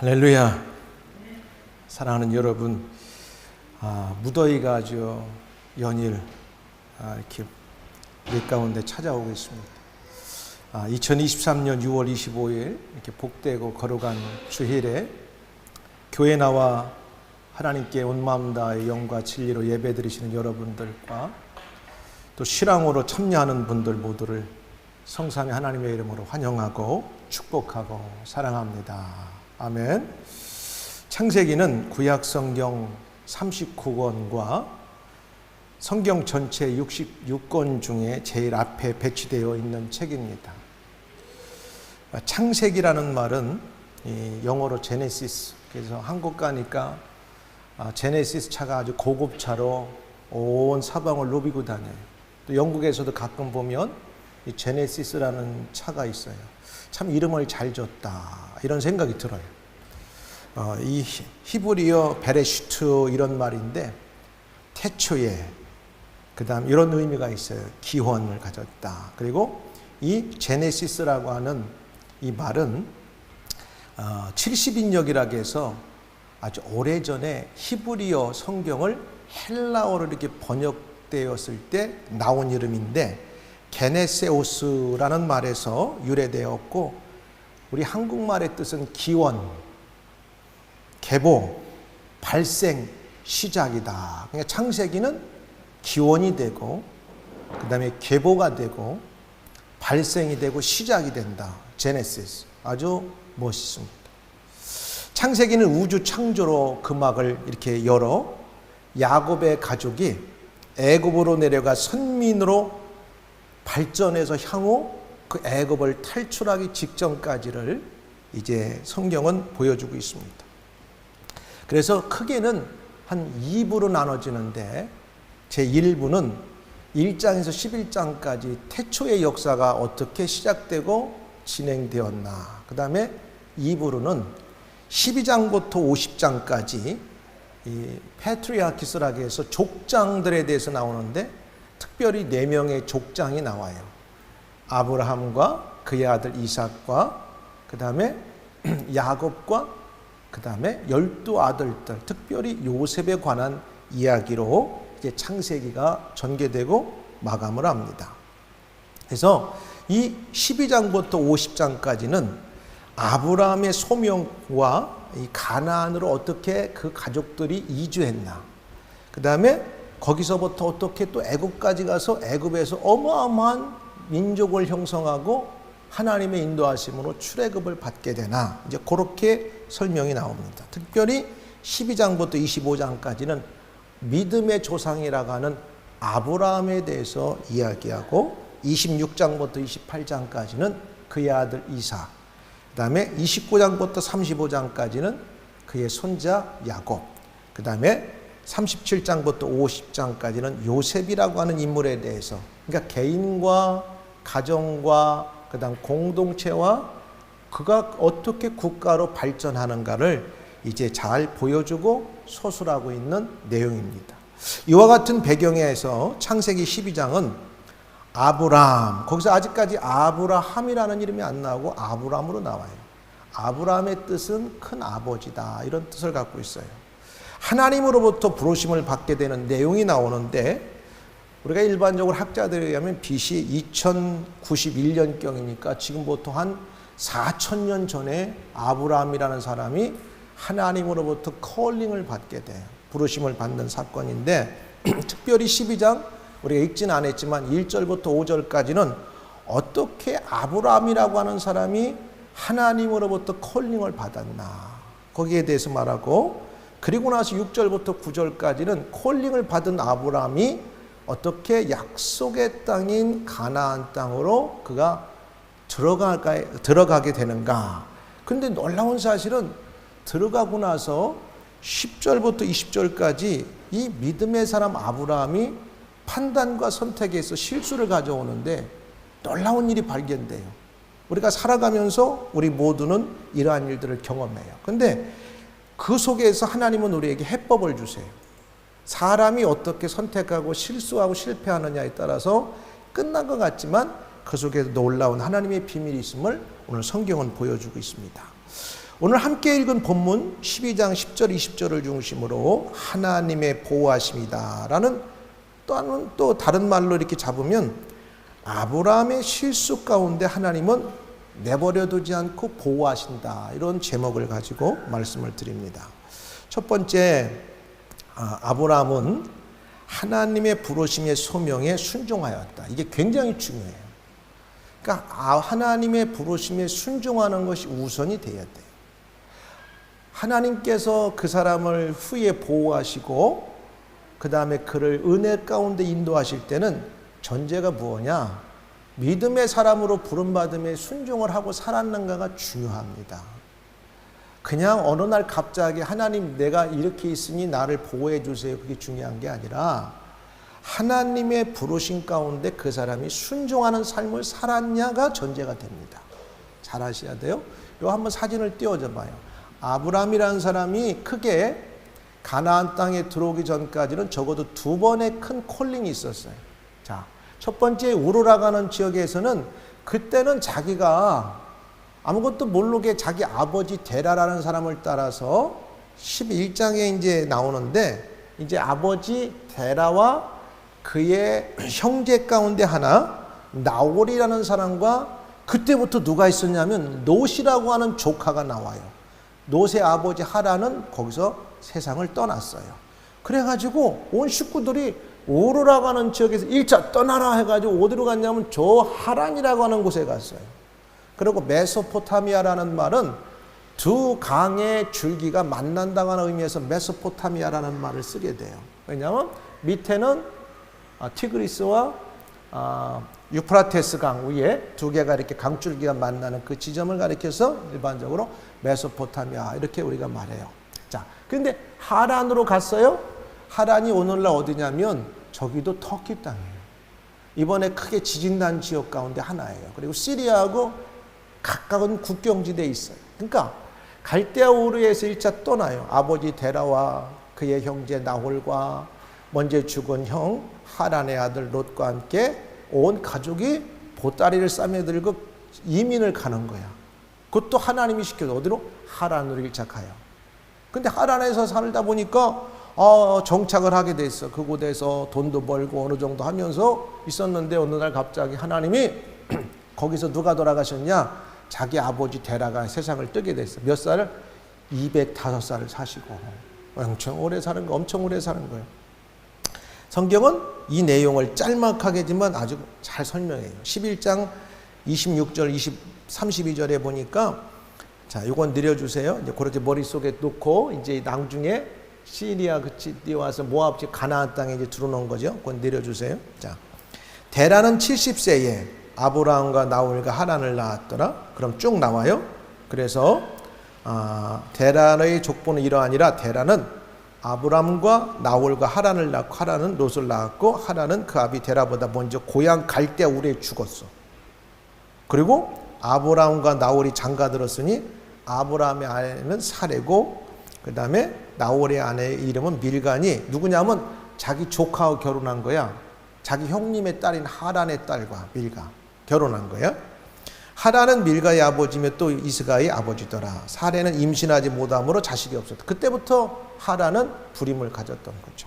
할렐루야. 사랑하는 여러분, 무더위가 아주 연일 이렇게 우리 가운데 찾아오고 있습니다. 2023년 6월 25일 이렇게 복되고 거룩한 주일에 교회 나와 하나님께 온 마음 다해 영과 진리로 예배드리시는 여러분들과 또 실황으로 참여하는 분들 모두를 성삼위 하나님의 이름으로 환영하고 축복하고 사랑합니다. 아멘. 창세기는 구약 성경 39권과 성경 전체 66권 중에 제일 앞에 배치되어 있는 책입니다. 창세기라는 말은 영어로 제네시스, 그래서 한국 가니까 제네시스 차가 아주 고급차로 온 사방을 누비고 다녀요. 또 영국에서도 가끔 보면 이 제네시스라는 차가 있어요. 참 이름을 잘 줬다 이런 생각이 들어요. 이 히브리어 베레슈트 이런 말인데 태초에, 그 다음 이런 의미가 있어요. 기원을 가졌다. 그리고 이 제네시스라고 하는 이 말은 70인역이라고 해서 아주 오래전에 히브리어 성경을 헬라어로 이렇게 번역되었을 때 나온 이름인데 게네세오스라는 말에서 유래되었고, 우리 한국말의 뜻은 기원, 계보, 발생, 시작이다. 그러니까 창세기는 기원이 되고, 그 다음에 계보가 되고, 발생이 되고, 시작이 된다. 제네시스. 아주 멋있습니다. 창세기는 우주 창조로 금학을 이렇게 열어 야곱의 가족이 애굽으로 내려가 선민으로 발전해서 향후 그 애굽을 탈출하기 직전까지를 이제 성경은 보여주고 있습니다. 그래서 크게는 한 2부로 나눠지는데, 제1부는 1장에서 11장까지 태초의 역사가 어떻게 시작되고 진행되었나, 그 다음에 2부로는 12장부터 50장까지 이 패트리아키스라고 해서 족장들에 대해서 나오는데, 특별히 4명의 족장이 나와요. 아브라함과 그의 아들 이삭과, 그 다음에 야곱과, 그 다음에 12아들들, 특별히 요셉에 관한 이야기로 이제 창세기가 전개되고 마감을 합니다. 그래서 이 12장부터 50장까지는 아브라함의 소명과 이 가나안으로 어떻게 그 가족들이 이주했나, 그 다음에 거기서부터 어떻게 또 애굽까지 가서 애굽에서 어마어마한 민족을 형성하고 하나님의 인도하심으로 출애굽을 받게 되나, 이제 그렇게 설명이 나옵니다. 특별히 12장부터 25장까지는 믿음의 조상이라고 하는 아브라함에 대해서 이야기하고, 26장부터 28장까지는 그의 아들 이삭, 그 다음에 29장부터 35장까지는 그의 손자 야곱, 그 다음에 37장부터 50장까지는 요셉이라고 하는 인물에 대해서, 그러니까 개인과 가정과 그 다음 공동체와 그가 어떻게 국가로 발전하는가를 이제 잘 보여주고 서술하고 있는 내용입니다. 이와 같은 배경에서 창세기 12장은 아브람, 거기서 아직까지 아브라함이라는 이름이 안 나오고 아브람으로 나와요. 아브라함의 뜻은 큰 아버지다, 이런 뜻을 갖고 있어요. 하나님으로부터 부르심을 받게 되는 내용이 나오는데, 우리가 일반적으로 학자들에 의하면 BC 2091년경이니까 지금부터 한 4000년 전에 아브라함이라는 사람이 하나님으로부터 컬링을 받게 돼요. 부르심을 받는 사건인데, 특별히 12장 우리가 읽지는 않았지만 1절부터 5절까지는 어떻게 아브라함이라고 하는 사람이 하나님으로부터 컬링을 받았나, 거기에 대해서 말하고, 그리고 나서 6절부터 9절까지는 콜링을 받은 아브라함이 어떻게 약속의 땅인 가나안 땅으로 그가 들어가게 되는가. 그런데 놀라운 사실은 들어가고 나서 10절부터 20절까지 이 믿음의 사람 아브라함이 판단과 선택에서 실수를 가져오는데 놀라운 일이 발견돼요. 우리가 살아가면서 우리 모두는 이러한 일들을 경험해요. 그런데 그 속에서 하나님은 우리에게 해법을 주세요. 사람이 어떻게 선택하고 실수하고 실패하느냐에 따라서 끝난 것 같지만 그 속에 놀라운 하나님의 비밀이 있음을 오늘 성경은 보여주고 있습니다. 오늘 함께 읽은 본문 12장 10절 20절을 중심으로 하나님의 보호하심이다라는 또 다른 말로 이렇게 잡으면 아브라함의 실수 가운데 하나님은 내버려 두지 않고 보호하신다, 이런 제목을 가지고 말씀을 드립니다. 첫 번째, 아브라함은 하나님의 부르심의 소명에 순종하였다. 이게 굉장히 중요해요. 그러니까 하나님의 부르심에 순종하는 것이 우선이 되어야 돼요. 하나님께서 그 사람을 후에 보호하시고 그 다음에 그를 은혜 가운데 인도하실 때는 전제가 무엇이냐? 믿음의 사람으로 부름받음에 순종을 하고 살았는가가 중요합니다. 그냥 어느 날 갑자기 하나님 내가 이렇게 있으니 나를 보호해 주세요, 그게 중요한 게 아니라 하나님의 부르심 가운데 그 사람이 순종하는 삶을 살았냐가 전제가 됩니다. 잘 아셔야 돼요. 요 한번 사진을 띄워줘 봐요. 아브라함이라는 사람이 크게 가나안 땅에 들어오기 전까지는 적어도 2번의 큰 콜링이 있었어요. 자, 첫 번째 우르라가는 지역에서는 그때는 자기가 아무것도 모르게 자기 아버지 데라라는 사람을 따라서 11장에 이제 나오는데, 이제 아버지 데라와 그의 형제 가운데 하나 나홀이라는 사람과 그때부터 누가 있었냐면 롯이라고 하는 조카가 나와요. 롯의 아버지 하란은 거기서 세상을 떠났어요. 그래가지고 온 식구들이 우르라고 하는 지역에서 1차 떠나라 해가지고 어디로 갔냐면 저 하란이라고 하는 곳에 갔어요. 그리고 메소포타미아라는 말은 두 강의 줄기가 만난다고 하는 의미에서 메소포타미아라는 말을 쓰게 돼요. 왜냐하면 밑에는 티그리스와 유프라테스 강 위에 두 개가 이렇게 강줄기가 만나는 그 지점을 가리켜서 일반적으로 메소포타미아 이렇게 우리가 말해요. 자, 그런데 하란으로 갔어요. 하란이 오늘날 어디냐면 저기도 터키 땅이에요. 이번에 크게 지진난 지역 가운데 하나예요. 그리고 시리아하고 가까운 국경지대에 있어요. 그러니까 갈대아 우르에서 1차 떠나요. 아버지 데라와 그의 형제 나홀과 먼저 죽은 형 하란의 아들 롯과 함께 온 가족이 보따리를 싸매 들고 이민을 가는 거야. 그것도 하나님이 시켜서 어디로? 하란으로 1차 가요. 근데 하란에서 살다 보니까 정착을 하게 됐어. 그곳에서 돈도 벌고 어느 정도 하면서 있었는데 어느 날 갑자기 하나님이 거기서 누가 돌아가셨냐? 자기 아버지 데라가 세상을 뜨게 됐어. 몇 살을? 205살을 사시고 엄청 오래 사는 거예요. 성경은 이 내용을 짤막하게지만 아주 잘 설명해요. 11장 26절, 32절에 보니까, 자, 요건 내려주세요. 이제 그렇게 머릿속에 놓고, 이제 나중에 시리아 그치 뛰어와서 모압지 가나안 땅에 이제 들어놓은 거죠. 그건 내려주세요. 자, 데라는 70세에 아브라함과 나홀과 하란을 낳았더라. 그럼 쭉 나와요. 그래서 데라의 족보는 이러하니라. 데라는 아브람과 나홀과 하란을 낳고 하란은 롯을 낳았고 하란은 그 아비 데라보다 먼저 고향 갈대아 우르에 죽었어. 그리고 아브람과 나홀이 장가들었으니 아브람의 아내는 사레고 그 다음에 나홀의 아내의 이름은 밀간이 누구냐면 자기 조카와 결혼한 거야. 자기 형님의 딸인 하란의 딸과 밀가 결혼한 거야. 하란은 밀가의 아버지며 또 이스가의 아버지더라. 사레는 임신하지 못함으로 자식이 없었다. 그때부터 하란은 불임을 가졌던 거죠.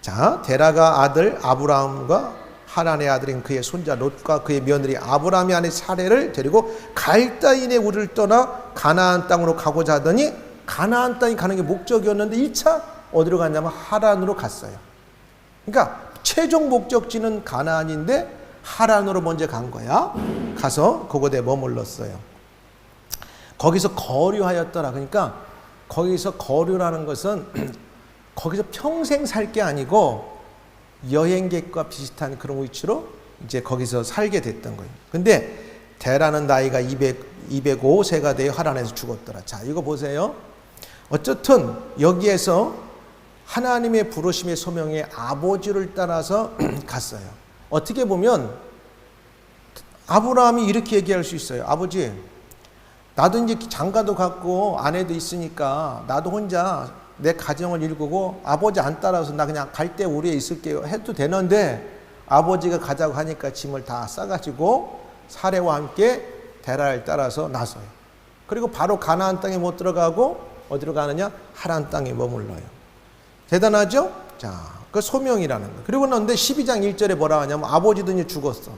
자, 데라가 아들 아브라함과 하란의 아들인 그의 손자 롯과 그의 며느리 아브라함의 아내 사레를 데리고 갈대인의 우르를 떠나 가나안 땅으로 가고자 하더니 가나안 땅이 가는 게 목적이었는데 1차 어디로 갔냐면 하란으로 갔어요. 그러니까 최종 목적지는 가나안인데 하란으로 먼저 간 거야. 가서 그곳에 머물렀어요. 거기서 거류하였더라. 그러니까 거기서 거류라는 것은 거기서 평생 살 게 아니고 여행객과 비슷한 그런 위치로 이제 거기서 살게 됐던 거예요. 근데 데라는 나이가 205세가 되어 하란에서 죽었더라. 자, 이거 보세요. 어쨌든 여기에서 하나님의 부르심의 소명에 아버지를 따라서 갔어요. 어떻게 보면 아브라함이 이렇게 얘기할 수 있어요. 아버지, 나도 이제 장가도 갔고 아내도 있으니까 나도 혼자 내 가정을 일구고 아버지 안 따라서 나 그냥 갈대 우리에 있을게요 해도 되는데 아버지가 가자고 하니까 짐을 다 싸가지고 사레와 함께 데라를 따라서 나서요. 그리고 바로 가나안 땅에 못 들어가고 어디로 가느냐? 하란 땅에 머물러요. 대단하죠? 자, 그 소명이라는 거. 그리고 그런데 12장 1절에 뭐라 하냐면 아버지도 이제 죽었어.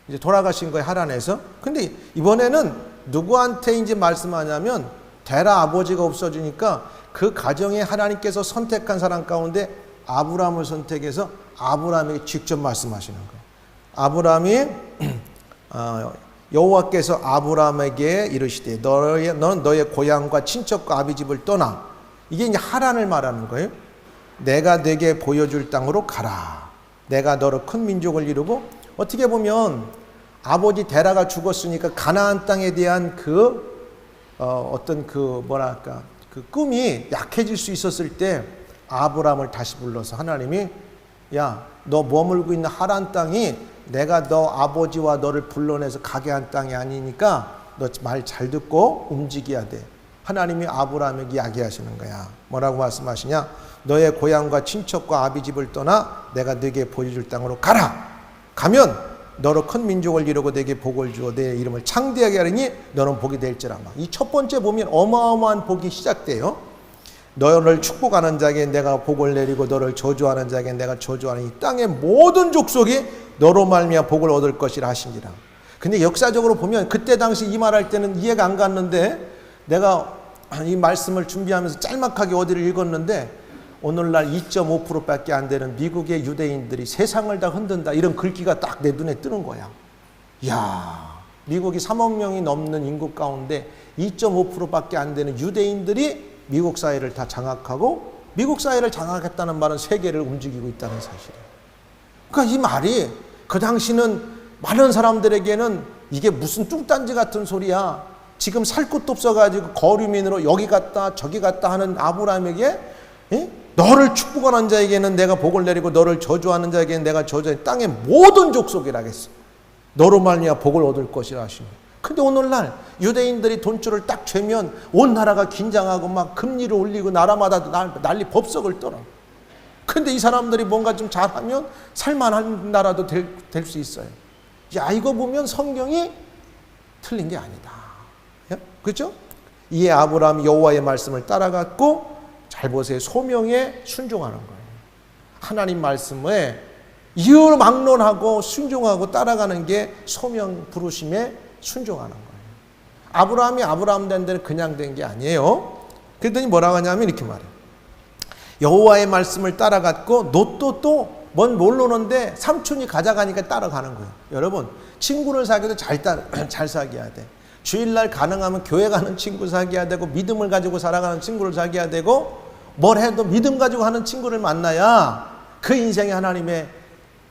이제 돌아가신 거예요, 하란에서. 근데 이번에는 누구한테 이제 말씀하냐면 데라 아버지가 없어지니까 그 가정에 하나님께서 선택한 사람 가운데 아브라함을 선택해서 아브라함에게 직접 말씀하시는 거예요. 아브라함이 여호와께서 아브라함에게 이르시되 너는 너의 고향과 친척과 아비 집을 떠나. 이게 이제 하란을 말하는 거예요. 내가 네게 보여줄 땅으로 가라. 내가 너로 큰 민족을 이루고, 어떻게 보면 아버지 데라가 죽었으니까 가나안 땅에 대한 어떤 뭐랄까 그 꿈이 약해질 수 있었을 때 아브라함을 다시 불러서 하나님이 야, 너 머물고 있는 하란 땅이 내가 너 아버지와 너를 불러내서 가게 한 땅이 아니니까 너 말 잘 듣고 움직여야 돼. 하나님이 아브라함에게 이야기하시는 거야. 뭐라고 말씀하시냐? 너의 고향과 친척과 아비 집을 떠나 내가 네게 보여줄 땅으로 가라. 가면 너로 큰 민족을 이루고 네게 복을 주어 내 이름을 창대하게 하리니 너는 복이 될지라. 이 첫 번째 보면 어마어마한 복이 시작돼요. 너를 축복하는 자에게 내가 복을 내리고 너를 저주하는 자에게 내가 저주하는 이 땅의 모든 족속이 너로 말미암아 복을 얻을 것이라 하시니라. 근데 역사적으로 보면 그때 당시 이 말할 때는 이해가 안 갔는데 내가 이 말씀을 준비하면서 짤막하게 어디를 읽었는데 오늘날 2.5%밖에 안 되는 미국의 유대인들이 세상을 다 흔든다, 이런 글귀가 딱 내 눈에 뜨는 거야. 이야, 미국이 3억 명이 넘는 인구 가운데 2.5%밖에 안 되는 유대인들이 미국 사회를 다 장악하고, 미국 사회를 장악했다는 말은 세계를 움직이고 있다는 사실이에요. 그러니까 이 말이 그 당시는 많은 사람들에게는 이게 무슨 뚱딴지 같은 소리야. 지금 살 곳도 없어가지고 거류민으로 여기 갔다 저기 갔다 하는 아브라함에게 너를 축복하는 자에게는 내가 복을 내리고 너를 저주하는 자에게는 내가 저주해 땅의 모든 족속이라겠어. 너로 말미암아 복을 얻을 것이라 하시니. 근데 오늘날 유대인들이 돈줄을 딱 죄면 온 나라가 긴장하고 막 금리를 올리고 나라마다 난리 법석을 떨어. 근데 이 사람들이 뭔가 좀 잘하면 살만한 나라도 될 수 있어요. 야, 이거 보면 성경이 틀린 게 아니다. 그렇죠? 이에 아브라함이 여호와의 말씀을 따라갔고, 잘 보세요. 소명에 순종하는 거예요. 하나님 말씀에 이유를 막론하고 순종하고 따라가는 게 소명 부르심에 순종하는 거예요. 아브라함이 아브라함 된 데는 그냥 된 게 아니에요. 그랬더니 뭐라고 하냐면 이렇게 말해요. 여호와의 말씀을 따라갔고 너 또 뭔 모르는데 삼촌이 가져가니까 따라가는 거예요. 여러분, 친구를 사귀어도 잘 사귀어야 돼. 주일날 가능하면 교회 가는 친구 사귀어야 되고, 믿음을 가지고 살아가는 친구를 사귀어야 되고, 뭘 해도 믿음 가지고 하는 친구를 만나야 그 인생에 하나님의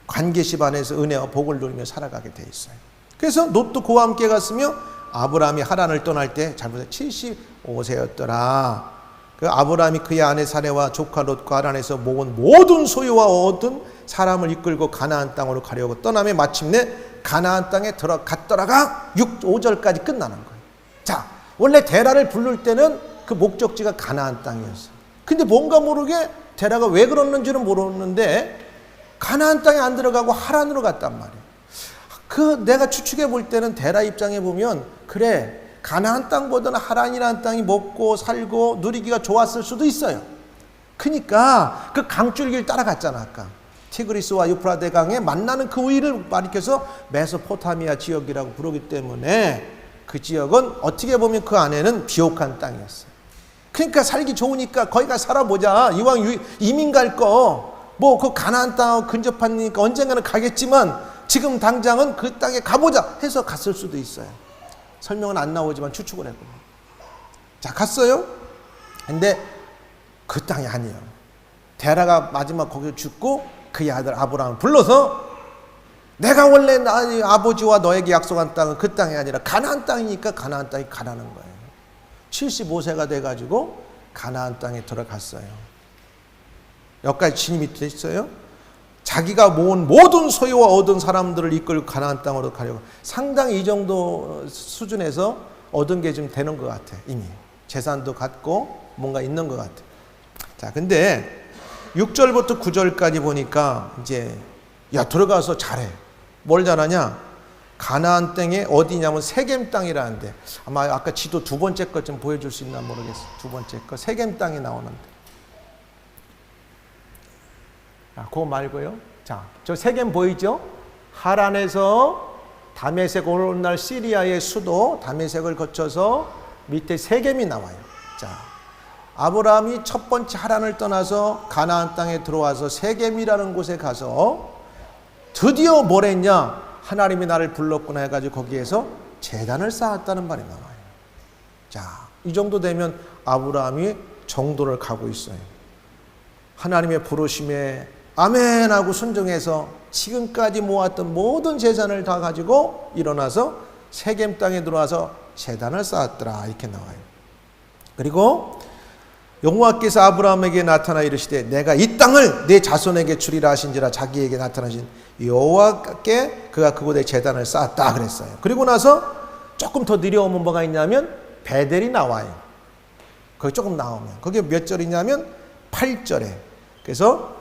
관계십 안에서 은혜와 복을 누리며 살아가게 돼 있어요. 그래서 롯도 그와 함께 갔으며 아브라함이 하란을 떠날 때 잘 보세요. 75세였더라. 그 아브라함이 그의 아내 사레와 조카 롯과 하란에서 모은 모든 소유와 얻은 사람을 이끌고 가나안 땅으로 가려고 떠나며 마침내 가나안 땅에 들어갔더라가 5절까지 끝나는 거예요. 자, 원래 데라를 부를 때는 그 목적지가 가나안 땅이었어요. 근데 뭔가 모르게 데라가 왜 그러는지는 모르는데 가나안 땅에 안 들어가고 하란으로 갔단 말이에요. 내가 추측해 볼 때는 데라 입장에 보면 그래, 가나안 땅보다는 하란이라는 땅이 먹고 살고 누리기가 좋았을 수도 있어요. 그러니까 그 강줄기를 따라갔잖아. 아까 티그리스와 유프라데 강에 만나는 그 위를 가리켜서 메소포타미아 지역이라고 부르기 때문에 그 지역은 어떻게 보면 그 안에는 비옥한 땅이었어요. 그러니까 살기 좋으니까 거기 가 살아보자. 이왕 이민 갈 거 뭐 그 가나안 땅하고 근접하니까 언젠가는 가겠지만 지금 당장은 그 땅에 가보자 해서 갔을 수도 있어요. 설명은 안 나오지만 추측을 해보면. 자, 갔어요. 근데 그 땅이 아니에요. 데라가 마지막 거기서 죽고 그의 아들 아브라함을 불러서 내가 원래 아버지와 너에게 약속한 땅은 그 땅이 아니라 가나안 땅이니까 가나안 땅에 가라는 거예요. 75세가 돼가지고 가나안 땅에 들어갔어요. 여기까지 진입이 됐어요. 자기가 모은 모든 소유와 얻은 사람들을 이끌고 가나안 땅으로 가려고. 상당히 이 정도 수준에서 얻은 게 좀 되는 것 같아. 이미 재산도 갖고 뭔가 있는 것 같아. 자, 근데 6절부터 9절까지 보니까 이제 야, 들어가서 잘해. 뭘 잘하냐? 가나안 땅에 어디냐면 세겜 땅이라는데, 아마 아까 지도 두 번째 것 좀 보여줄 수 있나 모르겠어. 두 번째 거 세겜 땅이 나오는데, 그거 말고요. 자, 저 세겜 보이죠? 하란에서 다메섹, 오늘날 시리아의 수도 다메섹을 거쳐서 밑에 세겜이 나와요. 자, 아브라함이 첫 번째 하란을 떠나서 가나안 땅에 들어와서 세겜이라는 곳에 가서 드디어 뭘 했냐? 하나님이 나를 불렀구나 해가지고 거기에서 제단을 쌓았다는 말이 나와요. 자, 이 정도 되면 아브라함이 정도를 가고 있어요. 하나님의 부르심에 아멘 하고 순종해서 지금까지 모았던 모든 재산을 다 가지고 일어나서 세겜 땅에 들어와서 제단을 쌓았더라, 이렇게 나와요. 그리고 여호와께서 아브라함에게 나타나 이르시되 내가 이 땅을 내 자손에게 주리라 하신지라, 자기에게 나타나신 여호와께 그가 그곳에 제단을 쌓았다 그랬어요. 그리고 나서 조금 더 내려오면 뭐가 있냐면 베델이 나와요. 거기 조금 나오면 거기 몇 절이냐면 8절에. 그래서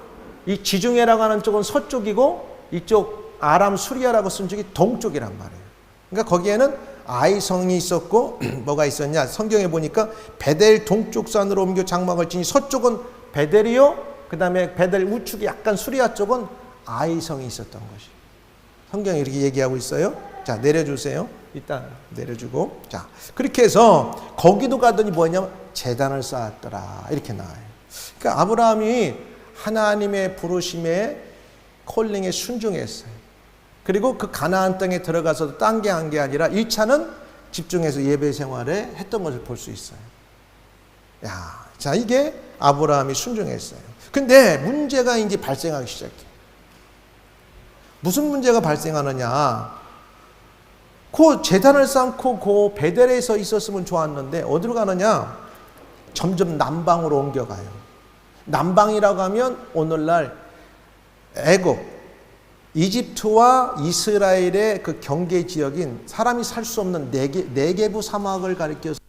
이 지중해라고 하는 쪽은 서쪽이고 이쪽 아람 수리아라고 쓴 쪽이 동쪽이란 말이에요. 그러니까 거기에는 아이성이 있었고 뭐가 있었냐, 성경에 보니까 베델 동쪽 산으로 옮겨 장막을 지니 서쪽은 베델이요, 그 다음에 베델 우측이 약간 수리아 쪽은 아이성이 있었던 것이 성경이 이렇게 얘기하고 있어요. 자, 내려주세요. 일단 내려주고, 자, 그렇게 해서 거기도 가더니 뭐냐면 제단을 쌓았더라, 이렇게 나와요. 그러니까 아브라함이 하나님의 부르심에 콜링에 순종했어요. 그리고 그 가나안 땅에 들어가서도 딴 게 한 게 아니라 1차는 집중해서 예배 생활에 했던 것을 볼 수 있어요. 야, 자, 이게 아브라함이 순종했어요. 근데 문제가 이제 발생하기 시작해요. 무슨 문제가 발생하느냐? 그 제단을 쌓고 그 베델에서 있었으면 좋았는데 어디로 가느냐? 점점 남방으로 옮겨가요. 남방이라고 하면 오늘날 애국, 이집트와 이스라엘의 그 경계 지역인 사람이 살 수 없는 네게부 사막을 가리켜서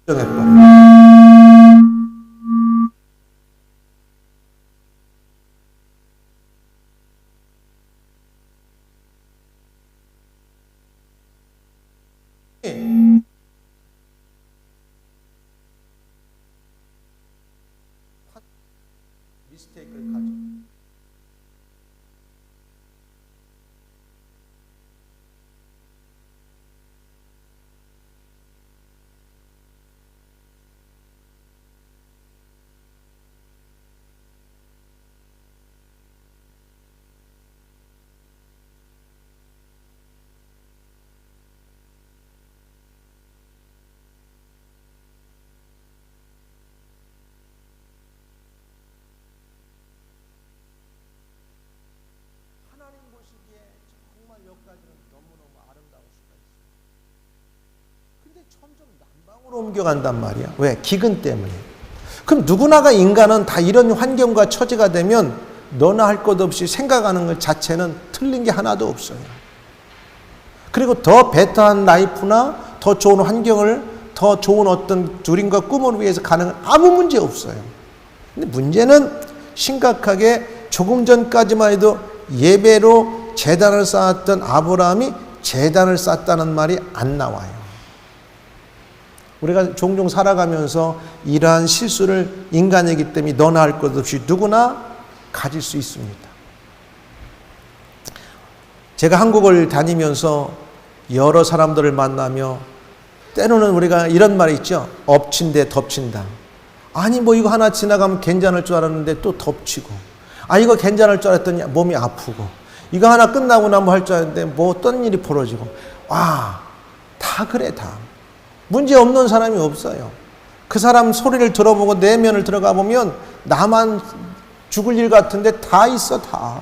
정해버려요. 미스테이크를 가져. 여기까지는 너무너무 아름다울 수가 있어요. 근데 점점 남방으로 옮겨간단 말이야. 왜? 기근 때문에. 그럼 누구나가 인간은 다 이런 환경과 처지가 되면 너나 할 것 없이 생각하는 것 자체는 틀린 게 하나도 없어요. 그리고 더 베터한 라이프나 더 좋은 환경을, 더 좋은 어떤 드림과 꿈을 위해서 가는 아무 문제 없어요. 근데 문제는 심각하게 조금 전까지만 해도 예배로 제단을 쌓았던 아브라함이 제단을 쌓았다는 말이 안 나와요. 우리가 종종 살아가면서 이러한 실수를 인간이기 때문에 너나 할 것 없이 누구나 가질 수 있습니다. 제가 한국을 다니면서 여러 사람들을 만나며 때로는 우리가 이런 말이 있죠. 엎친 데 덮친다. 아니 뭐 이거 하나 지나가면 괜찮을 줄 알았는데 또 덮치고, 아 이거 괜찮을 줄 알았더니 몸이 아프고, 이거 하나 끝나고 나면 할 줄 알았는데 뭐 어떤 일이 벌어지고, 다 그래 다. 문제 없는 사람이 없어요. 그 사람 소리를 들어보고 내면을 들어가 보면 나만 죽을 일 같은데 다 있어 다.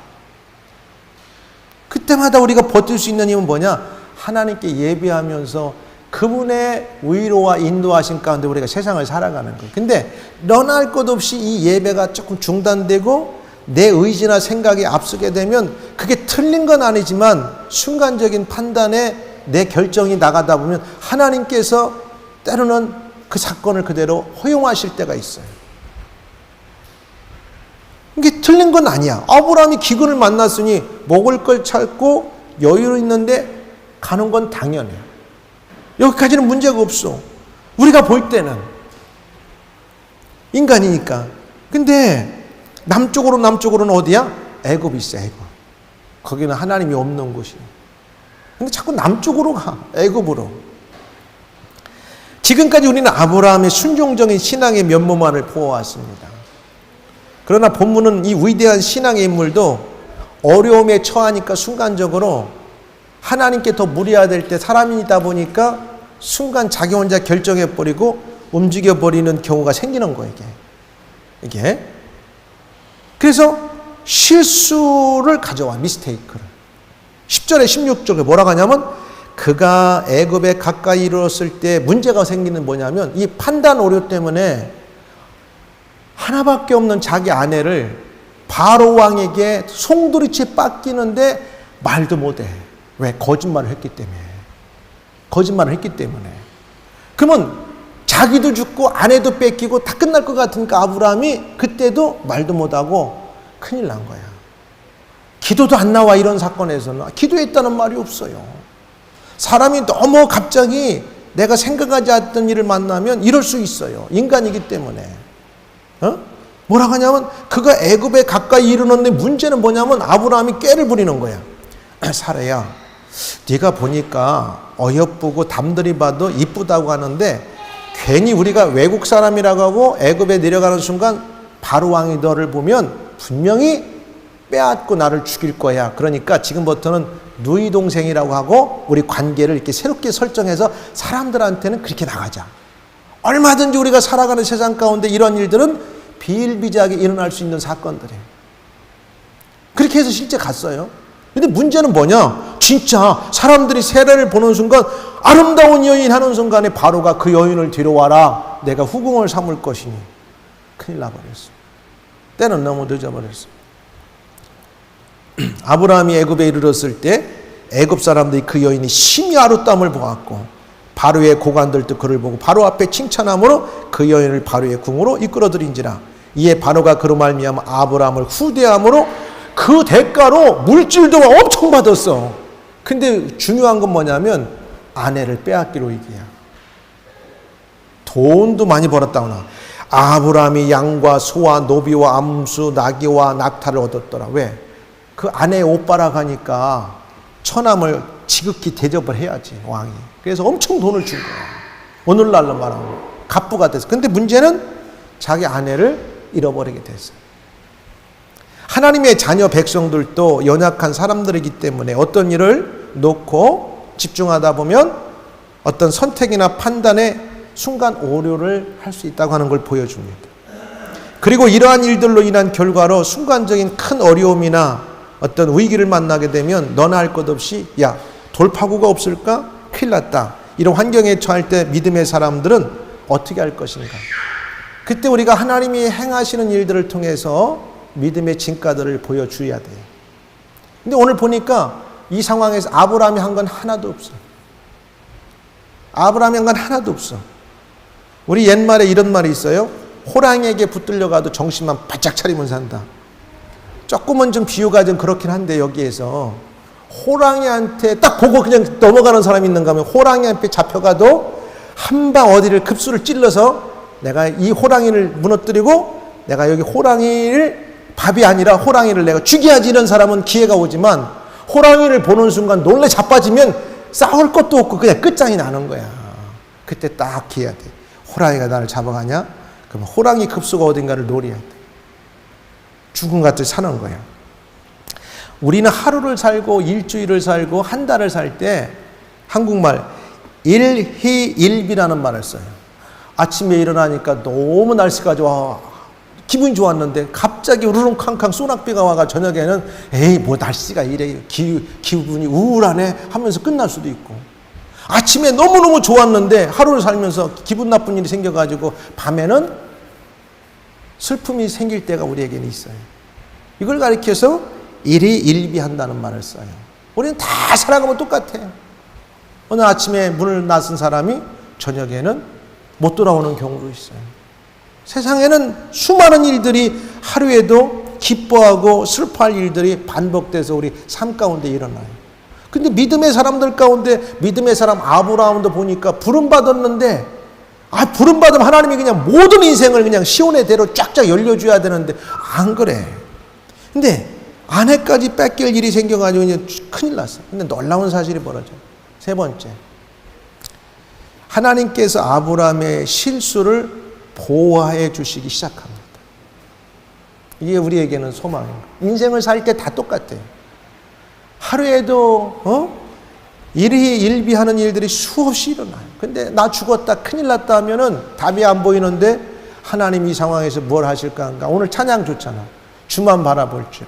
그때마다 우리가 버틸 수 있는 힘은 뭐냐? 하나님께 예배하면서 그분의 위로와 인도하심 가운데 우리가 세상을 살아가는 거예요. 근데 너나 할 것 없이 이 예배가 조금 중단되고 내 의지나 생각이 앞서게 되면 그게 틀린 건 아니지만 순간적인 판단에 내 결정이 나가다 보면 하나님께서 때로는 그 사건을 그대로 허용하실 때가 있어요. 이게 틀린 건 아니야. 아브라함이 기근을 만났으니 먹을 걸 찾고 여유 있는데 가는 건 당연해. 여기까지는 문제가 없어. 우리가 볼 때는 인간이니까. 근데 남쪽으로는 어디야? 애굽이 있어. 애굽. 거기는 하나님이 없는 곳이야. 근데 자꾸 남쪽으로 가. 애굽으로. 지금까지 우리는 아브라함의 순종적인 신앙의 면모만을 보아왔습니다. 그러나 본문은 이 위대한 신앙의 인물도 어려움에 처하니까 순간적으로 하나님께 더 무리해야 될 때 사람이다 보니까 순간 자기 혼자 결정해버리고 움직여버리는 경우가 생기는 거예요. 이게. 그래서 실수를 가져와. 미스테이크를. 10절에 16절에 뭐라고 하냐면 그가 애굽에 가까이 이르렀을 때 문제가 생기는 뭐냐면 이 판단 오류 때문에 하나밖에 없는 자기 아내를 바로 왕에게 송두리째 뺏기는데 말도 못해. 왜? 거짓말을 했기 때문에. 거짓말을 했기 때문에. 그러면 자기도 죽고 아내도 뺏기고 다 끝날 것 같으니까 아브라함이 그때도 말도 못하고 큰일 난 거야. 기도도 안 나와. 이런 사건에서는 기도했다는 말이 없어요. 사람이 너무 갑자기 내가 생각하지 않았던 일을 만나면 이럴 수 있어요. 인간이기 때문에. 뭐라고 하냐면 그가 애굽에 가까이 이르렀는데 문제는 뭐냐면 아브라함이 꾀를 부리는 거야. 사라야, 네가 보니까 어여쁘고 남들이 봐도 이쁘다고 하는데 괜히 우리가 외국 사람이라고 하고 애굽에 내려가는 순간 바로 왕이 너를 보면 분명히 빼앗고 나를 죽일 거야. 그러니까 지금부터는 누이 동생이라고 하고 우리 관계를 이렇게 새롭게 설정해서 사람들한테는 그렇게 나가자. 얼마든지 우리가 살아가는 세상 가운데 이런 일들은 비일비재하게 일어날 수 있는 사건들이에요. 그렇게 해서 실제 갔어요. 근데 문제는 뭐냐? 진짜 사람들이 세례를 보는 순간 아름다운 여인 하는 순간에 바로가 그 여인을 데려와라. 내가 후궁을 삼을 것이니. 큰일 나버렸어. 때는 너무 늦어버렸어. 아브라함이 애굽에 이르렀을 때 애굽 사람들이 그 여인이 심히 아름다움을 보았고 바로의 고관들도 그를 보고 바로 앞에 칭찬함으로 그 여인을 바로의 궁으로 이끌어들인지라. 이에 바로가 그로 말미암아 아브라함을 후대함으로 그 대가로 물질도 엄청 받았어. 근데 중요한 건 뭐냐면 아내를 빼앗기로 얘기야. 돈도 많이 벌었다거나. 아브라함이 양과 소와 노비와 암수 나귀와 낙타를 얻었더라. 왜? 그 아내의 오빠라 가니까 처남을 지극히 대접을 해야지 왕이. 그래서 엄청 돈을 준 거야. 오늘날로 말하면 갑부가 됐어. 근데 문제는 자기 아내를 잃어버리게 됐어요. 하나님의 자녀 백성들도 연약한 사람들이기 때문에 어떤 일을 놓고 집중하다 보면 어떤 선택이나 판단에 순간 오류를 할 수 있다고 하는 걸 보여줍니다. 그리고 이러한 일들로 인한 결과로 순간적인 큰 어려움이나 어떤 위기를 만나게 되면 너나 할 것 없이 야, 돌파구가 없을까? 큰일 났다. 이런 환경에 처할 때 믿음의 사람들은 어떻게 할 것인가? 그때 우리가 하나님이 행하시는 일들을 통해서 믿음의 진가들을 보여줘야 돼요. 근데 오늘 보니까 이 상황에서 아브라함이 한 건 하나도 없어. 아브라함이 한 건 하나도 없어. 우리 옛말에 이런 말이 있어요. 호랑이에게 붙들려 가도 정신만 바짝 차리면 산다. 조금은 좀 비유가 좀 그렇긴 한데 여기에서 호랑이한테 딱 보고 그냥 넘어가는 사람이 있는가 하면 호랑이한테 잡혀가도 한 방 어디를 급수를 찔러서 내가 이 호랑이를 무너뜨리고 내가 여기 호랑이를 밥이 아니라 호랑이를 내가 죽여야지 이런 사람은 기회가 오지만 호랑이를 보는 순간 놀래 자빠지면 싸울 것도 없고 그냥 끝장이 나는 거야. 그때 딱 기회야 돼. 호랑이가 나를 잡아가냐? 그럼 호랑이 급수가 어딘가를 노려야 돼. 죽은 것 같이 사는 거야. 우리는 하루를 살고 일주일을 살고 한 달을 살 때 한국말 일희일비라는 말을 써요. 아침에 일어나니까 너무 날씨가 좋아. 기분이 좋았는데 갑자기 우르릉캉캉 소낙비가 와가 저녁에는 에이 뭐 날씨가 이래 기분이 우울하네 하면서 끝날 수도 있고 아침에 너무너무 좋았는데 하루를 살면서 기분 나쁜 일이 생겨가지고 밤에는 슬픔이 생길 때가 우리에게는 있어요. 이걸 가리켜서 일희일비한다는 말을 써요. 우리는 다 살아가면 똑같아요. 오늘 아침에 문을 나선 사람이 저녁에는 못 돌아오는 경우도 있어요. 세상에는 수많은 일들이 하루에도 기뻐하고 슬퍼할 일들이 반복돼서 우리 삶 가운데 일어나요. 근데 믿음의 사람들 가운데 믿음의 사람 아브라함도 보니까 부름받았는데 부름받으면 하나님이 그냥 모든 인생을 그냥 시온의 대로 쫙쫙 열려줘야 되는데 안 그래. 근데 아내까지 뺏길 일이 생겨가지고 그냥 큰일 났어. 근데 놀라운 사실이 벌어져. 세 번째, 하나님께서 아브라함의 실수를 보호해 주시기 시작합니다. 이게 우리에게는 소망인 거예요. 인생을 살 때 다 똑같아요. 하루에도 일희일비하는 일들이 수없이 일어나요. 근데 나 죽었다 큰일 났다 하면은 답이 안 보이는데 하나님 이 상황에서 뭘 하실까 한가. 오늘 찬양 좋잖아. 주만 바라볼 줄.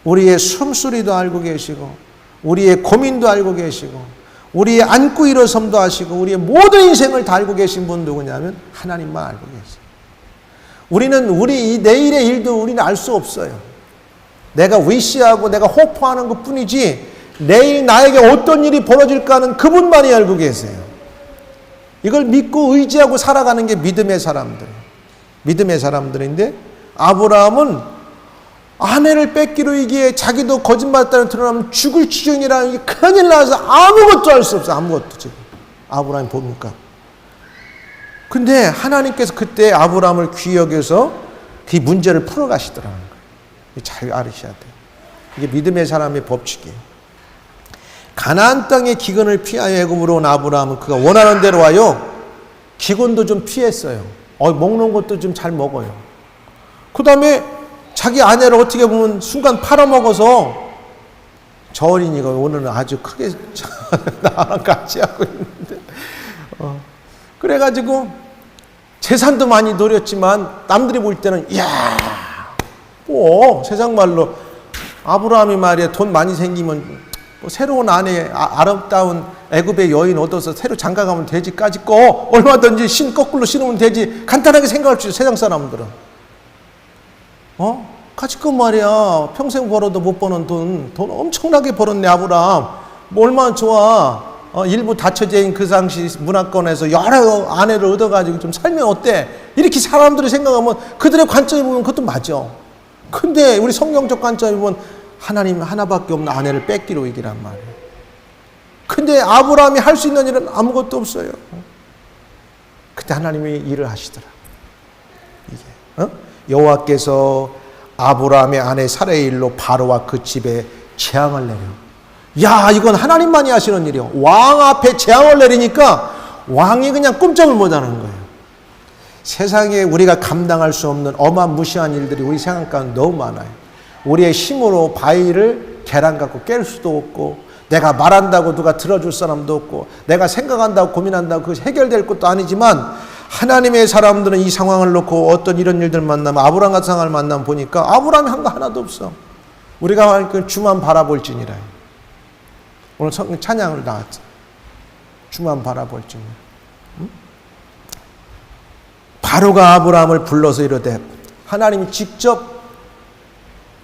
우리의 숨소리도 알고 계시고 우리의 고민도 알고 계시고 우리의 안고 일어섬도 아시고 우리의 모든 인생을 다 알고 계신 분 누구냐면 하나님만 알고 계세요. 우리는 우리 내일의 일도 우리는 알 수 없어요. 내가 위시하고 내가 호포하는 것 뿐이지 내일 나에게 어떤 일이 벌어질까 하는 그분만이 알고 계세요. 이걸 믿고 의지하고 살아가는 게 믿음의 사람들. 믿음의 사람들인데 아브라함은 아내를 뺏기로 이게 자기도 거짓말했다는 드러나면 죽을 지경이라는 게 큰일 나서 아무것도 할 수 없어. 아무것도 지금. 아브라함이 보니까. 근데 하나님께서 그때 아브라함을 귀히 여겨서 그 문제를 풀어가시더라는 거예요. 잘 알으셔야 돼요. 이게 믿음의 사람의 법칙이에요. 가나안 땅의 기근을 피하여 애굽으로 온 아브라함은 그가 원하는 대로 와요. 기근도 좀 피했어요. 먹는 것도 좀 잘 먹어요. 그 다음에 자기 아내를 어떻게 보면 순간 팔아먹어서 저 어린이가 오늘은 아주 크게 나랑 같이 하고 있는데 그래가지고 재산도 많이 노렸지만 남들이 볼 때는 이야 뭐 세상 말로 아브라함이 말이야 돈 많이 생기면 뭐 새로운 아내 아름다운 애굽의 여인 얻어서 새로 장가가면 되지 까짓 거 얼마든지 신 거꾸로 신으면 되지 간단하게 생각할 수 있어. 세상 사람들은 까짓 말이야 평생 벌어도 못 버는 돈 엄청나게 벌었네 아브라함 뭐 얼마나 좋아. 일부 다처제인 그 당시 문화권에서 여러 아내를 얻어가지고 좀 살면 어때 이렇게 사람들이 생각하면 그들의 관점에 보면 그것도 맞아. 근데 우리 성경적 관점에 보면 하나님 하나밖에 없는 아내를 뺏기로 이기란 말이에요. 근데 아브라함이 할 수 있는 일은 아무것도 없어요. 그때 하나님이 일을 하시더라. 이게 여호와께서 아브라함의 아내 사라의 일로 바로와 그 집에 재앙을 내려. 야 이건 하나님만이 하시는 일이요. 왕 앞에 재앙을 내리니까 왕이 그냥 꼼짝을 못하는 거예요. 세상에 우리가 감당할 수 없는 어마무시한 일들이 우리 생각 가운데 너무 많아요. 우리의 힘으로 바위를 계란 갖고 깰 수도 없고 내가 말한다고 누가 들어줄 사람도 없고 내가 생각한다고 고민한다고 그것이 해결될 것도 아니지만 하나님의 사람들은 이 상황을 놓고 어떤 이런 일들 만나면 아브라함 같은 상황을 만나면 보니까 아브라함이 한 거 하나도 없어. 우리가 그 주만 바라볼지니라. 오늘 찬양을 나왔죠. 주만 바라볼지니라. 응? 바로가 아브라함을 불러서 이르되, 하나님이 직접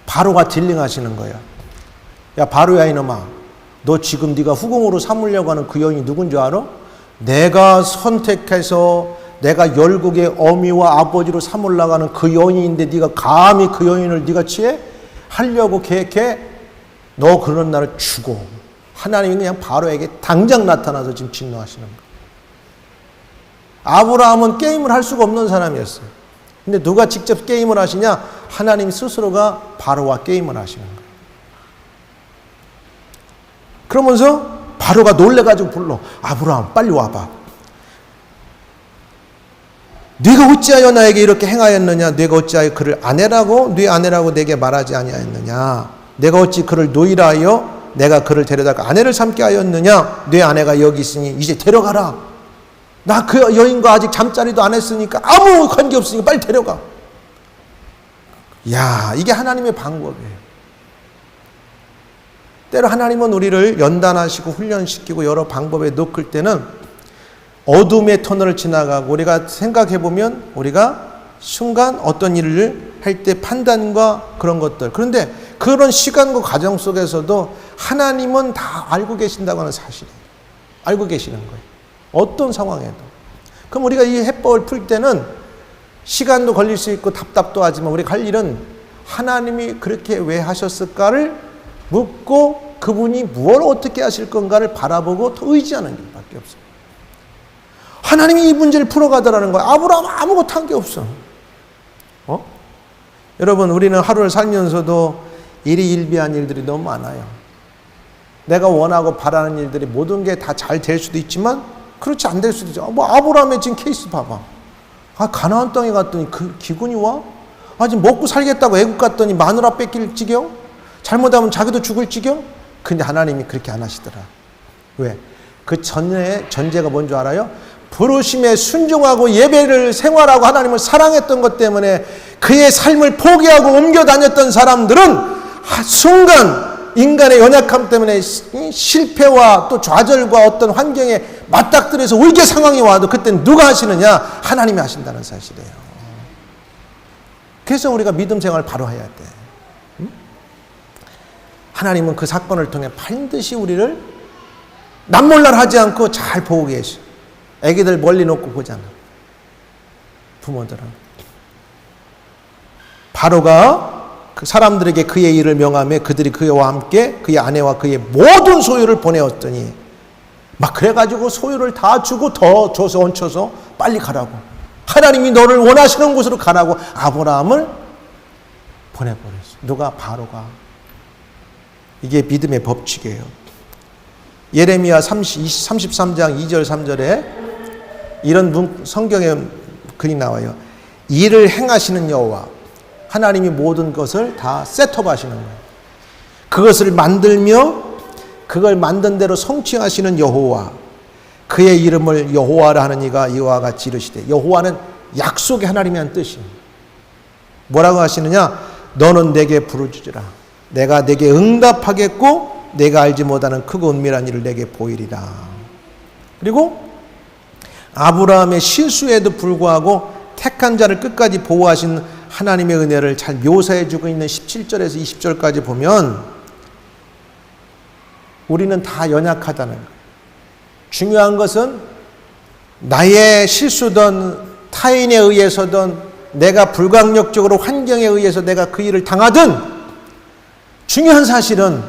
바로가 딜링하시는 거야. 야 바로야 이놈아, 너 지금 네가 후궁으로 삼으려고 하는 그 여인이 누군 줄 알아? 내가 선택해서 내가 열국의 어미와 아버지로 삼으려고 하는 그 여인인데 네가 감히 그 여인을 네가 취해? 하려고 계획해? 너 그런 날을 죽어. 하나님이 그냥 바로에게 당장 나타나서 지금 진노하시는 거야. 아브라함은 게임을 할 수가 없는 사람이었어요. 근데 누가 직접 게임을 하시냐? 하나님 스스로가 바로와 게임을 하시는 거예요. 그러면서 바로가 놀래가지고 불러. 아브라함 빨리 와봐. 네가 어찌하여 나에게 이렇게 행하였느냐? 네가 어찌하여 그를 아내라고 네 아내라고 내게 말하지 아니하였느냐? 내가 어찌 그를 노이라 하여 내가 그를 데려다가 아내를 삼게 하였느냐? 네 아내가 여기 있으니 이제 데려가라. 나 그 여인과 아직 잠자리도 안 했으니까 아무 관계없으니까 빨리 데려가. 야, 이게 하나님의 방법이에요. 때로 하나님은 우리를 연단하시고 훈련시키고 여러 방법에 넣을 때는 어둠의 터널을 지나가고 우리가 생각해보면 우리가 순간 어떤 일을 할 때 판단과 그런 것들, 그런데 그런 시간과 과정 속에서도 하나님은 다 알고 계신다고 하는 사실이에요. 알고 계시는 거예요. 어떤 상황에도. 그럼 우리가 이 해법을 풀 때는 시간도 걸릴 수 있고 답답도 하지만 우리가 할 일은 하나님이 그렇게 왜 하셨을까를 묻고 그분이 무엇을 어떻게 하실 건가를 바라보고 더 의지하는 일밖에 없어요. 하나님이 이 문제를 풀어가더라는 거야. 아브라함은 아무것도 한 게 없어. 여러분, 우리는 하루를 살면서도 일희일비한 일들이 너무 많아요. 내가 원하고 바라는 일들이 모든 게 다 잘 될 수도 있지만 그렇지 안 될 수도 있죠. 뭐 아브라함의 지금 케이스 봐봐. 가나안 땅에 갔더니 그 기근이 와? 지금 먹고 살겠다고 애국 갔더니 마누라 뺏길 지경? 잘못하면 자기도 죽을 지경? 근데 하나님이 그렇게 안 하시더라. 왜? 그 전제가 뭔 줄 알아요? 부르심에 순종하고 예배를 생활하고 하나님을 사랑했던 것 때문에 그의 삶을 포기하고 옮겨 다녔던 사람들은 순간 인간의 연약함 때문에 실패와 또 좌절과 어떤 환경에 맞닥뜨려서 위기 상황이 와도 그때는 누가 하시느냐? 하나님이 하신다는 사실이에요. 그래서 우리가 믿음 생활을 바로 해야 돼. 하나님은 그 사건을 통해 반드시 우리를 남몰라하지 않고 잘 보고 계셔. 애기들 멀리 놓고 보잖아. 부모들은. 바로가 그 사람들에게 그의 일을 명하며 그들이 그와 함께 그의 아내와 그의 모든 소유를 보내었더니 막 그래가지고 소유를 다 주고 더 줘서 얹혀서 빨리 가라고. 하나님이 너를 원하시는 곳으로 가라고 아브라함을 보내버렸어. 누가? 바로가. 이게 믿음의 법칙이에요. 예레미야 33장 2절 3절에 이런 성경에 글이 나와요. 일을 행하시는 여호와, 하나님이 모든 것을 다 셋업 하시는 거예요. 그것을 만들며 그걸 만든 대로 성취하시는 여호와, 그의 이름을 여호와라 하는 이가 이와 같이 이르시되. 여호와는 약속의 하나님이라는 뜻이에요. 뭐라고 하시느냐? 너는 내게 부르짖으라. 내가 내게 응답하겠고 내가 알지 못하는 크고 은밀한 일을 내게 보이리라. 그리고 아브라함의 실수에도 불구하고 택한 자를 끝까지 보호하신 하나님의 은혜를 잘 묘사해주고 있는 17절에서 20절까지 보면 우리는 다 연약하다는 거예요. 중요한 것은 나의 실수든 타인에 의해서든 내가 불강력적으로 환경에 의해서 내가 그 일을 당하든 중요한 사실은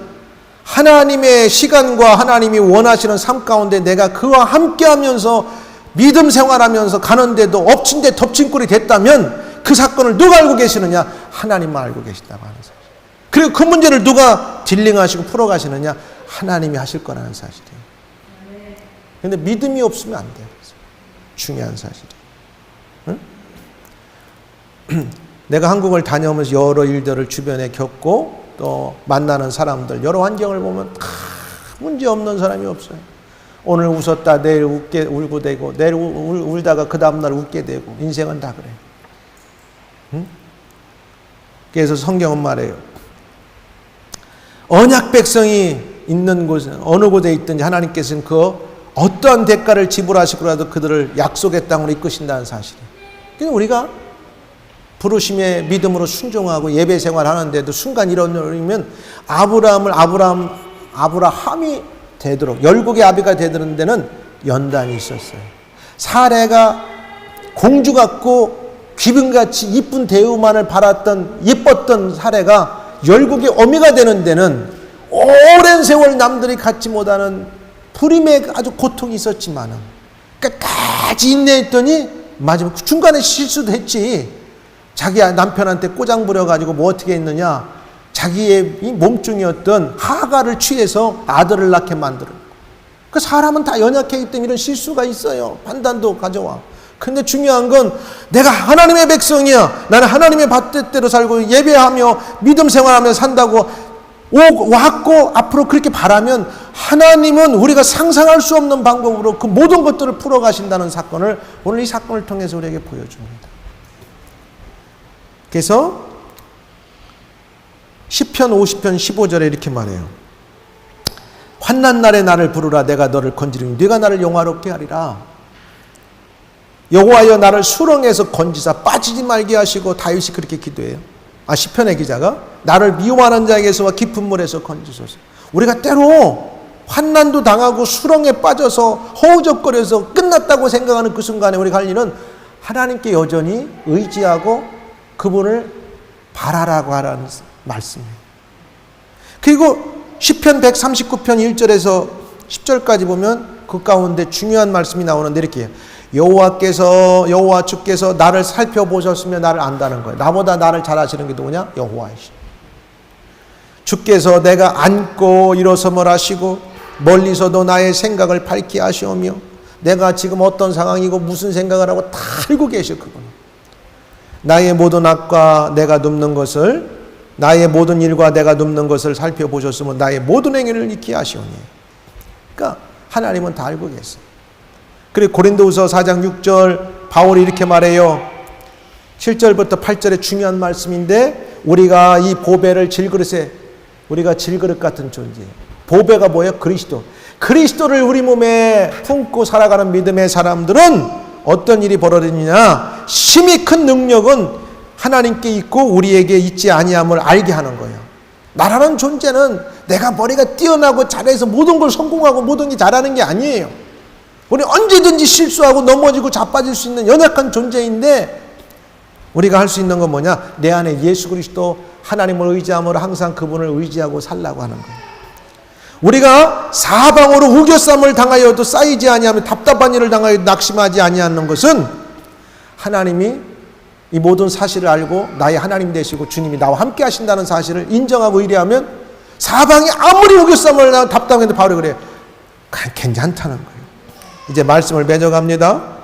하나님의 시간과 하나님이 원하시는 삶 가운데 내가 그와 함께하면서 믿음 생활하면서 가는데도 엎친 데 덮친 꼴이 됐다면 그 사건을 누가 알고 계시느냐? 하나님만 알고 계신다고 하는 사실. 그리고 그 문제를 누가 딜링하시고 풀어가시느냐? 하나님이 하실 거라는 사실이에요. 그런데 믿음이 없으면 안 돼요. 중요한 사실이에요. 응? 내가 한국을 다녀오면서 여러 일들을 주변에 겪고 또 만나는 사람들, 여러 환경을 보면 다 문제 없는 사람이 없어요. 오늘 웃었다 내일 울고 되고, 내일 울다가 그 다음날 웃게 되고, 인생은 다 그래요. 응? 그래서 성경은 말해요. 언약 백성이 있는 곳, 어느 곳에 있든지 하나님께서는 그 어떠한 대가를 지불하시고라도 그들을 약속의 땅으로 이끄신다는 사실이에요. 그래서 우리가 부르심의 믿음으로 순종하고 예배 생활하는데도 순간 일어나면 아브라함이 되도록, 열국의 아비가 되는 데는 연단이 있었어요. 사레가 공주 같고 귀빈같이 이쁜 대우만을 바랐던, 예뻤던 사레가 열국의 어미가 되는 데는 오랜 세월 남들이 갖지 못하는 불임의 아주 고통이 있었지만은 끝까지 인내했더니 마지막 중간에 실수도 했지. 자기 남편한테 꼬장 부려가지고 뭐 어떻게 했느냐, 자기의 이 몸종이었던 하가를 취해서 아들을 낳게 만들어. 그 사람은 다 연약하기 때문에 이런 실수가 있어요. 판단도 가져와. 근데 중요한 건 내가 하나님의 백성이야, 나는 하나님의 밭대로 살고 예배하며 믿음 생활하며 산다고 왔고 앞으로 그렇게 바라면 하나님은 우리가 상상할 수 없는 방법으로 그 모든 것들을 풀어가신다는 사건을 오늘 이 사건을 통해서 우리에게 보여줍니다. 그래서 시편 50편 15절에 이렇게 말해요. 환난 날에 나를 부르라. 내가 너를 건지리니 네가 나를 영화롭게 하리라. 여호와여 나를 수렁에서 건지사 빠지지 말게 하시고, 다윗이 그렇게 기도해요. 시편의 기자가 나를 미워하는 자에게서와 깊은 물에서 건지소서. 우리가 때로 환난도 당하고 수렁에 빠져서 허우적거려서 끝났다고 생각하는 그 순간에 우리가 할 일은 하나님께 여전히 의지하고 그분을 바라라고 하라는 말씀이에요. 그리고 시편 139편 1절에서 10절까지 보면 그 가운데 중요한 말씀이 나오는데 이렇게 해요. 여호와 주께서 나를 살펴보셨으면 나를 안다는 거예요. 나보다 나를 잘 아시는 게 누구냐? 여호와이시. 주께서 내가 앉고 일어섬을 하시고 멀리서도 나의 생각을 밝히 하시오며, 내가 지금 어떤 상황이고 무슨 생각을 하고 다 알고 계셔. 그분은 나의 모든 악과 내가 눕는 것을, 나의 모든 일과 내가 눕는 것을 살펴보셨으면 나의 모든 행위를 익히 하시오니. 그러니까 하나님은 다 알고 계세요. 그리고 고린도후서 4장 6절 바울이 이렇게 말해요. 7절부터 8절의 중요한 말씀인데, 우리가 이 보배를 질그릇에, 우리가 질그릇 같은 존재예요. 보배가 뭐예요? 그리스도를 우리 몸에 품고 살아가는 믿음의 사람들은 어떤 일이 벌어지느냐, 심히 큰 능력은 하나님께 있고 우리에게 있지 아니함을 알게 하는 거예요. 나라는 존재는 내가 머리가 뛰어나고 잘해서 모든 걸 성공하고 모든 게 잘하는 게 아니에요. 우리 언제든지 실수하고 넘어지고 자빠질 수 있는 연약한 존재인데, 우리가 할 수 있는 건 뭐냐? 내 안에 예수 그리스도 하나님을 의지함으로 항상 그분을 의지하고 살라고 하는 거예요. 우리가 사방으로 우겨쌈을 당하여도 쌓이지 아니하며 답답한 일을 당하여도 낙심하지 아니하는 것은 하나님이 이 모든 사실을 알고 나의 하나님 되시고 주님이 나와 함께 하신다는 사실을 인정하고 의뢰하면 사방이 아무리 우겨쌈을 답답해도 바로 그래요. 괜찮다는 거예요. 이제 말씀을 맺어갑니다.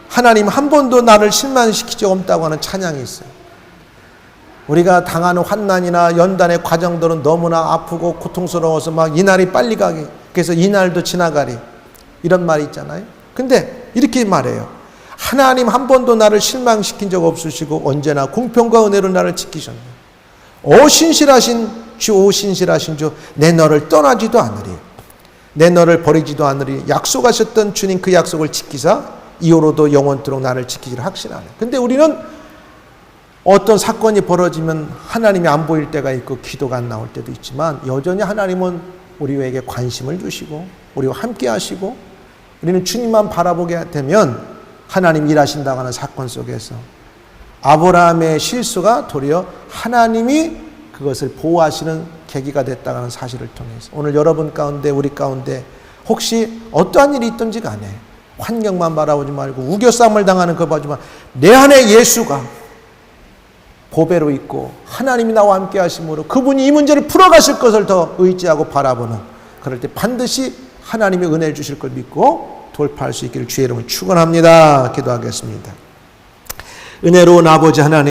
하나님 한 번도 나를 실망시키지 없다고 하는 찬양이 있어요. 우리가 당하는 환난이나 연단의 과정들은 너무나 아프고 고통스러워서 막 이날이 빨리 가게, 그래서 이날도 지나가리, 이런 말이 있잖아요. 근데 이렇게 말해요. 하나님 한 번도 나를 실망시킨 적 없으시고 언제나 공평과 은혜로 나를 지키셨네. 오 신실하신 주, 내 너를 떠나지도 않으리, 내 너를 버리지도 않으리. 약속하셨던 주님 그 약속을 지키사 이후로도 영원토록 나를 지키기를 확신하네. 근데 우리는 어떤 사건이 벌어지면 하나님이 안 보일 때가 있고 기도가 안 나올 때도 있지만, 여전히 하나님은 우리에게 관심을 주시고 우리와 함께 하시고, 우리는 주님만 바라보게 되면 하나님 일하신다고 하는 사건 속에서 아브라함의 실수가 도리어 하나님이 그것을 보호하시는 계기가 됐다고 하는 사실을 통해서 오늘 여러분 가운데, 우리 가운데 혹시 어떠한 일이 있든지 간에 환경만 바라보지 말고 우겨쌈을 당하는 거 보지만 내 안에 예수가 보배로 있고 하나님이 나와 함께 하심으로 그분이 이 문제를 풀어가실 것을 더 의지하고 바라보는, 그럴 때 반드시 하나님의 은혜를 주실 걸 믿고 돌파할 수 있기를 주의 이름으로 축원합니다. 기도하겠습니다. 은혜로운 아버지 하나님,